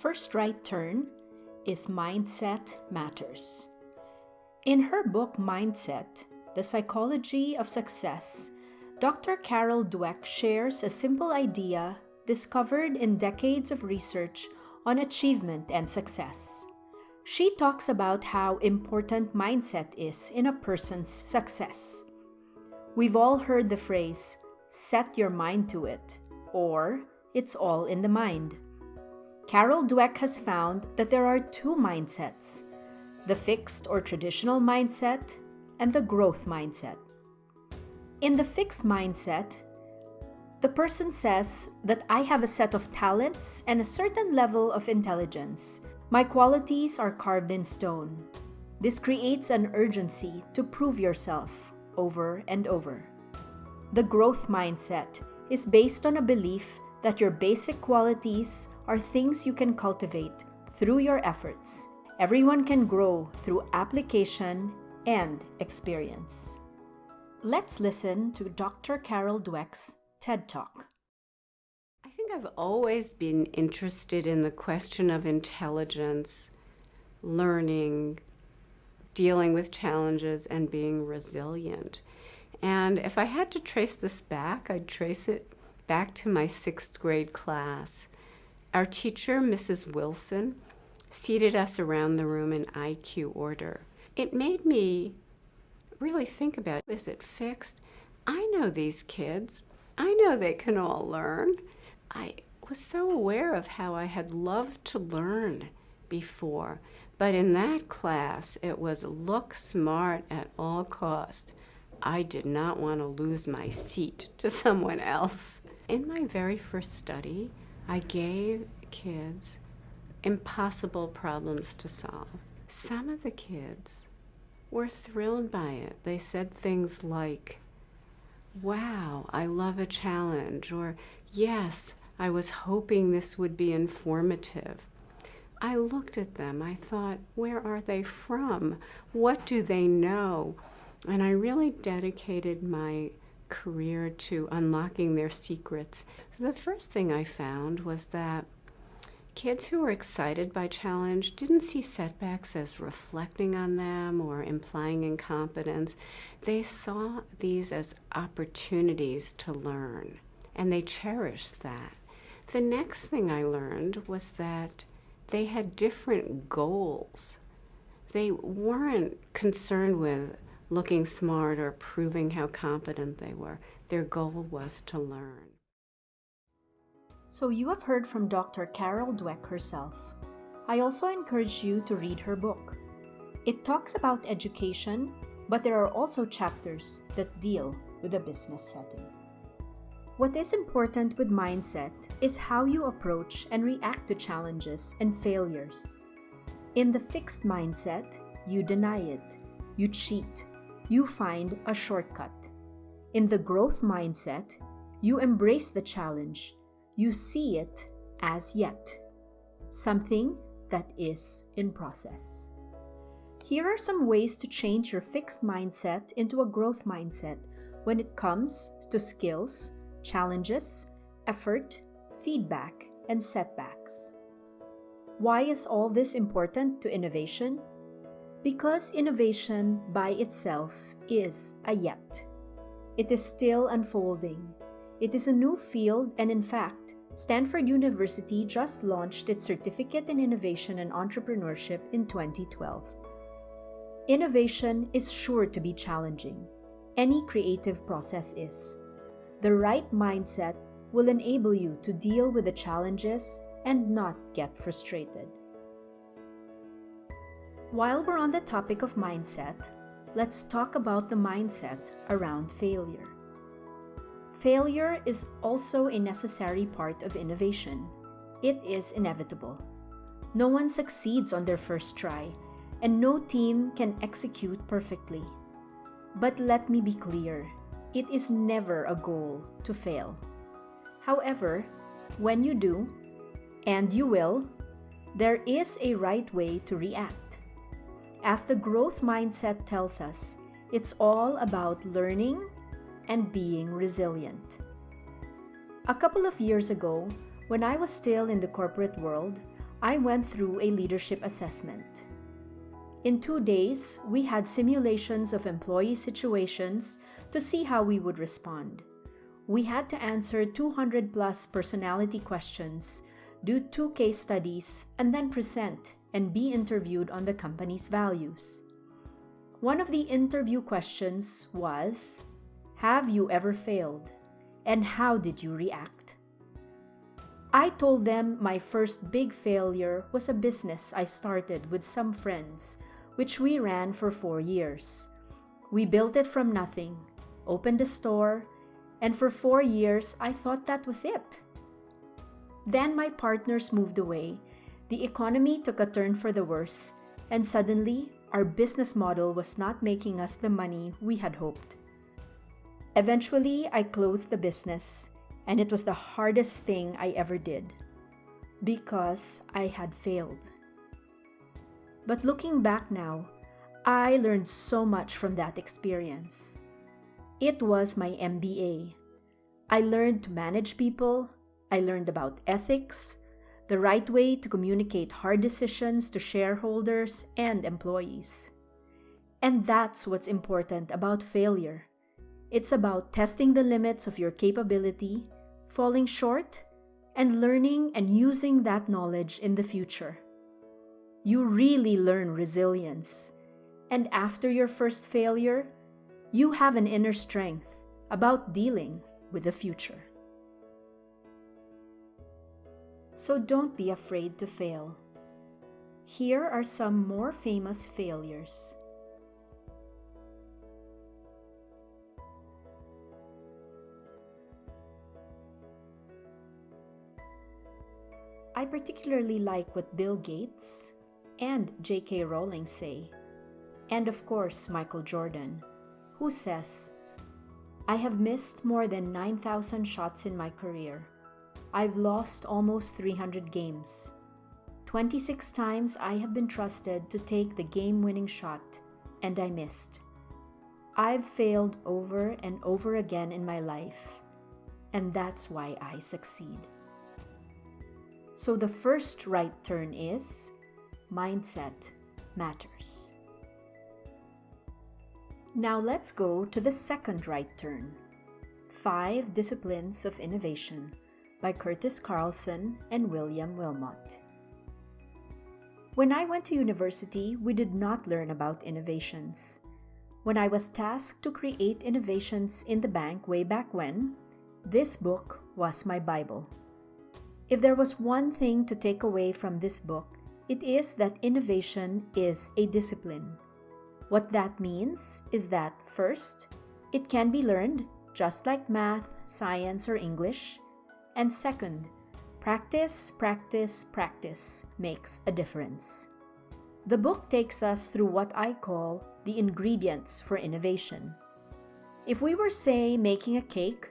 first right turn is mindset matters. In her book Mindset, The Psychology of Success, Dr. Carol Dweck shares a simple idea discovered in decades of research on achievement and success. She talks about how important mindset is in a person's success. We've all heard the phrase, set your mind to it, or it's all in the mind. Carol Dweck has found that there are two mindsets, the fixed or traditional mindset and the growth mindset. In the fixed mindset, the person says that I have a set of talents and a certain level of intelligence. My qualities are carved in stone. This creates an urgency to prove yourself over and over. The growth mindset is based on a belief that your basic qualities are things you can cultivate through your efforts. Everyone can grow through application and experience. Let's listen to Dr. Carol Dweck's TED Talk. I think I've always been interested in the question of intelligence, learning, dealing with challenges, and being resilient. And if I had to trace this back, I'd trace it back to my 6th grade class. Our teacher, Mrs. Wilson, seated us around the room in IQ order. It made me really think about, is it fixed? I know these kids. I know they can all learn. I was so aware of how I had loved to learn before. But in that class, it was look smart at all cost. I did not want to lose my seat to someone else. In my very first study, I gave kids impossible problems to solve. Some of the kids were thrilled by it. They said things like, wow, I love a challenge, or yes, I was hoping this would be informative. I looked at them, I thought, where are they from? What do they know? And I really dedicated my career to unlocking their secrets. So the first thing I found was that kids who were excited by challenge didn't see setbacks as reflecting on them or implying incompetence. They saw these as opportunities to learn, and they cherished that. The next thing I learned was that they had different goals. They weren't concerned with looking smart or proving how competent they were. Their goal was to learn. So you have heard from Dr. Carol Dweck herself. I also encourage you to read her book. It talks about education, but there are also chapters that deal with a business setting. What is important with mindset is how you approach and react to challenges and failures. In the fixed mindset, you deny it, you cheat, you find a shortcut. In the growth mindset, you embrace the challenge. You see it as yet, something that is in process. Here are some ways to change your fixed mindset into a growth mindset when it comes to skills, challenges, effort, feedback, and setbacks. Why is all this important to innovation? Because innovation by itself is a yet. It is still unfolding. It is a new field, and in fact, Stanford University just launched its Certificate in Innovation and Entrepreneurship in 2012. Innovation is sure to be challenging. Any creative process is. The right mindset will enable you to deal with the challenges and not get frustrated. While we're on the topic of mindset, let's talk about the mindset around failure. Failure is also a necessary part of innovation. It is inevitable. No one succeeds on their first try, and no team can execute perfectly. But let me be clear, it is never a goal to fail. However, when you do, and you will, there is a right way to react. As the growth mindset tells us, it's all about learning and being resilient. A couple of years ago, when I was still in the corporate world, I went through a leadership assessment. In 2 days, we had simulations of employee situations to see how we would respond. We had to answer 200 plus personality questions, do 2 case studies, and then present and be interviewed on the company's values. One of the interview questions was, "Have you ever failed? And how did you react?" I told them my first big failure was a business I started with some friends, which we ran for 4 years. We built it from nothing, opened a store, and for 4 years I thought that was it. Then my partners moved away, the economy took a turn for the worse, and suddenly our business model was not making us the money we had hoped. Eventually, I closed the business, and it was the hardest thing I ever did because I had failed. But looking back now, I learned so much from that experience. It was my MBA. I learned to manage people, I learned about ethics, the right way to communicate hard decisions to shareholders and employees. And that's what's important about failure. It's about testing the limits of your capability, falling short, and learning and using that knowledge in the future. You really learn resilience. And after your first failure, you have an inner strength about dealing with the future. So don't be afraid to fail. Here are some more famous failures. I particularly like what Bill Gates and J.K. Rowling say, and of course Michael Jordan, who says, "I have missed more than 9,000 shots in my career. I've lost almost 300 games. 26 times I have been trusted to take the game-winning shot, and I missed. I've failed over and over again in my life, and that's why I succeed." So the first right turn is, mindset matters. Now let's go to the second right turn, 5 Disciplines of Innovation by Curtis Carlson and William Wilmot. When I went to university, we did not learn about innovations. When I was tasked to create innovations in the bank way back when, this book was my Bible. If there was one thing to take away from this book, it is that innovation is a discipline. What that means is that, first, it can be learned, just like math, science, or English. And second, practice, practice, practice makes a difference. The book takes us through what I call the ingredients for innovation. If we were, say, making a cake,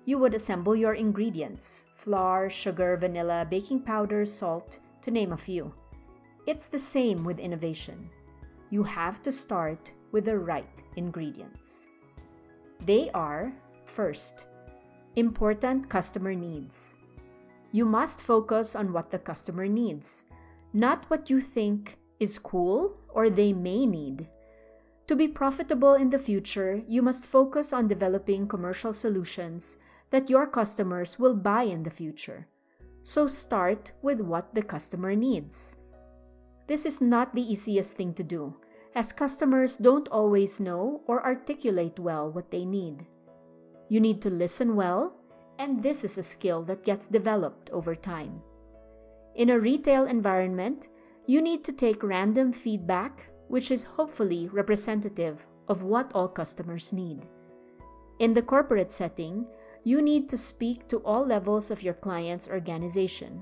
you would assemble your ingredients: flour, sugar, vanilla, baking powder, salt, to name a few. It's the same with innovation. You have to start with the right ingredients. They are, first, important customer needs. You must focus on what the customer needs, not what you think is cool or they may need. To be profitable in the future, you must focus on developing commercial solutions that your customers will buy in the future. So start with what the customer needs. This is not the easiest thing to do, as customers don't always know or articulate well what they need. You need to listen well, and this is a skill that gets developed over time. In a retail environment, you need to take random feedback, which is hopefully representative of what all customers need. In the corporate setting, you need to speak to all levels of your client's organization.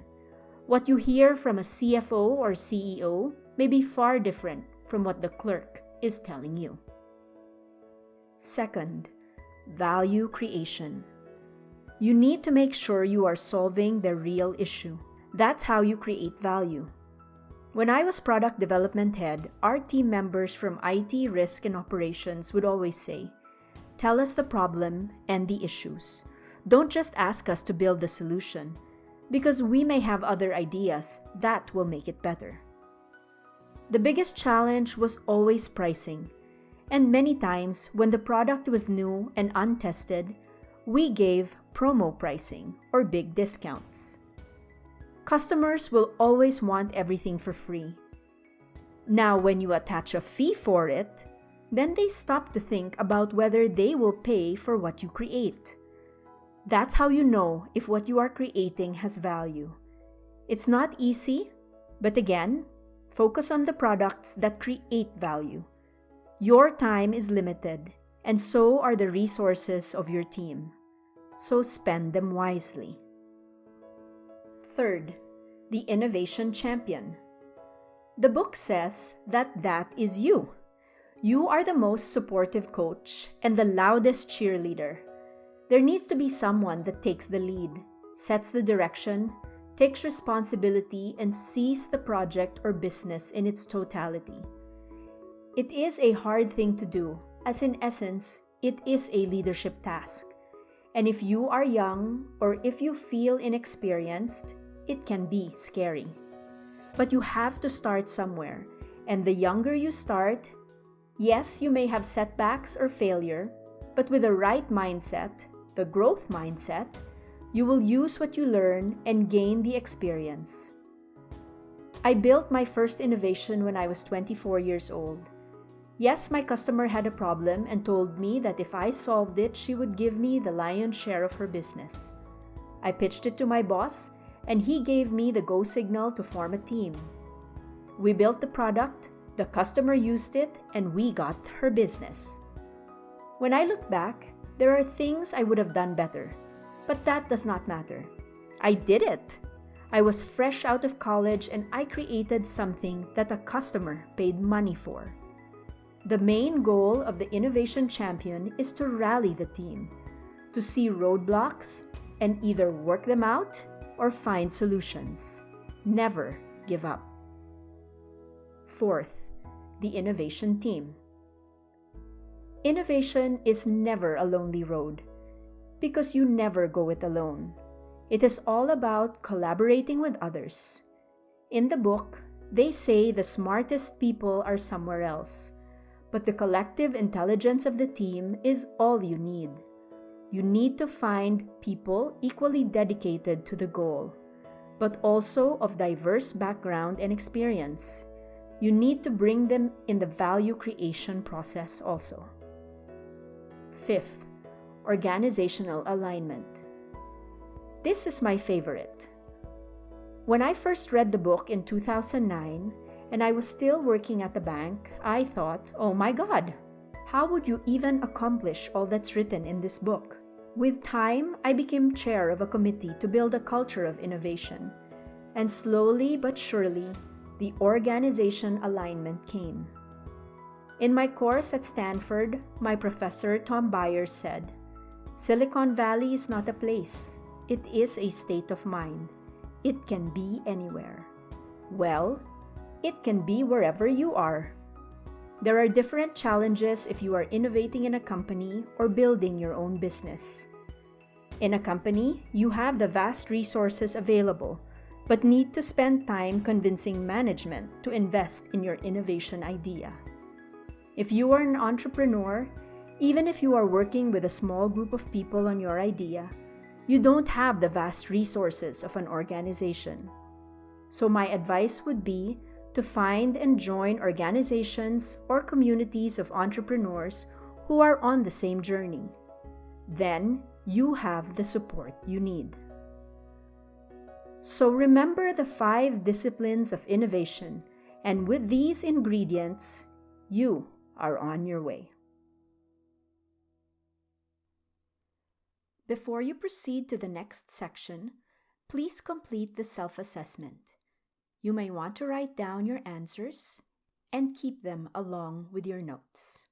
What you hear from a CFO or CEO may be far different from what the clerk is telling you. Second, value creation. You need to make sure you are solving the real issue. That's how you create value. When I was product development head, our team members from IT, risk, and operations would always say, "Tell us the problem and the issues. Don't just ask us to build the solution. because we may have other ideas that will make it better. The biggest challenge was always pricing, and many times when the product was new and untested, we gave promo pricing or big discounts. Customers will always want everything for free. Now, when you attach a fee for it, then they stop to think about whether they will pay for what you create. That's how you know if what you are creating has value. It's not easy, but again, focus on the products that create value. Your time is limited, and so are the resources of your team. So spend them wisely. Third, the innovation champion. The book says that is you. You are the most supportive coach and the loudest cheerleader. There needs to be someone that takes the lead, sets the direction, takes responsibility, and sees the project or business in its totality. It is a hard thing to do, as in essence, it is a leadership task. And if you are young or if you feel inexperienced, it can be scary. But you have to start somewhere, and the younger you start, yes, you may have setbacks or failure, but with the right mindset, the growth mindset, you will use what you learn and gain the experience. I built my first innovation when I was 24 years old. Yes, my customer had a problem and told me that if I solved it, she would give me the lion's share of her business. I pitched it to my boss, and he gave me the go signal to form a team. We built the product, the customer used it, and we got her business. When I look back, there are things I would have done better, but that does not matter. I did it. I was fresh out of college and I created something that a customer paid money for. The main goal of the innovation champion is to rally the team, to see roadblocks and either work them out or find solutions. Never give up. Fourth, the innovation team. Innovation is never a lonely road because you never go it alone. It is all about collaborating with others. In the book, they say the smartest people are somewhere else, but the collective intelligence of the team is all you need. You need to find people equally dedicated to the goal, but also of diverse background and experience. You need to bring them in the value creation process also. Fifth, organizational alignment. This is my favorite. When I first read the book in 2009, and I was still working at the bank, I thought, oh my God, how would you even accomplish all that's written in this book? With time, I became chair of a committee to build a culture of innovation, and slowly but surely, the organization alignment came. In my course at Stanford, my professor Tom Byers said, Silicon Valley is not a place, it is a state of mind. It can be anywhere. Well, it can be wherever you are. There are different challenges if you are innovating in a company or building your own business. In a company, you have the vast resources available, but need to spend time convincing management to invest in your innovation idea. If you are an entrepreneur, even if you are working with a small group of people on your idea, you don't have the vast resources of an organization. So my advice would be to find and join organizations or communities of entrepreneurs who are on the same journey. Then you have the support you need. So remember the 5 disciplines of innovation, and with these ingredients, you are on your way. Before you proceed to the next section, please complete the self-assessment. You may want to write down your answers and keep them along with your notes.